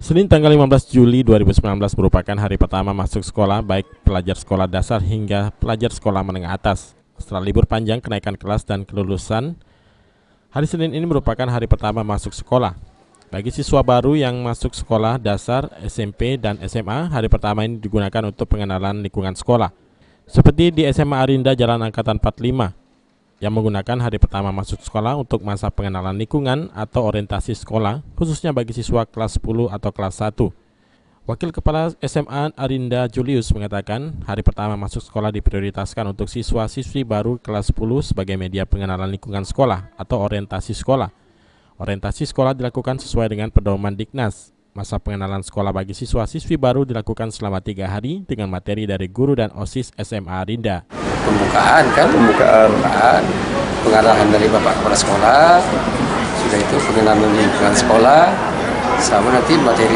Senin tanggal 15 Juli 2019 merupakan hari pertama masuk sekolah baik pelajar sekolah dasar hingga pelajar sekolah menengah atas. Setelah libur panjang, kenaikan kelas dan kelulusan, hari Senin ini merupakan hari pertama masuk sekolah. Bagi siswa baru yang masuk sekolah dasar, SMP, dan SMA, hari pertama ini digunakan untuk pengenalan lingkungan sekolah. Seperti di SMA Arinda Jalan Angkatan 45, yang menggunakan hari pertama masuk sekolah untuk masa pengenalan lingkungan atau orientasi sekolah, khususnya bagi siswa kelas 10 atau kelas 1. Wakil Kepala SMA Arinda Julius mengatakan, hari pertama masuk sekolah diprioritaskan untuk siswa-siswi baru kelas 10 sebagai media pengenalan lingkungan sekolah atau orientasi sekolah. Orientasi sekolah dilakukan sesuai dengan pedoman Diknas. Masa pengenalan sekolah bagi siswa-siswi baru dilakukan selama 3 hari dengan materi dari guru dan OSIS SMA Arinda. Pembukaan pengarahan dari Bapak Kepala Sekolah, sudah itu pengenalan lingkungan sekolah, sama nanti materi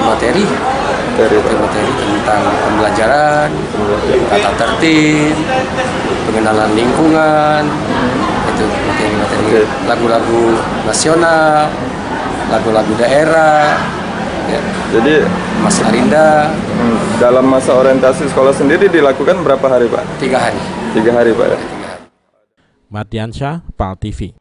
tentang pembelajaran, tata tertib, pengenalan lingkungan, itu materi lagu-lagu nasional, lagu-lagu daerah. Ya. Jadi Mas Arinda dalam masa orientasi sekolah sendiri dilakukan berapa hari, Pak? 3 hari. 3 hari, Pak. Mardiansyah, PAL TV.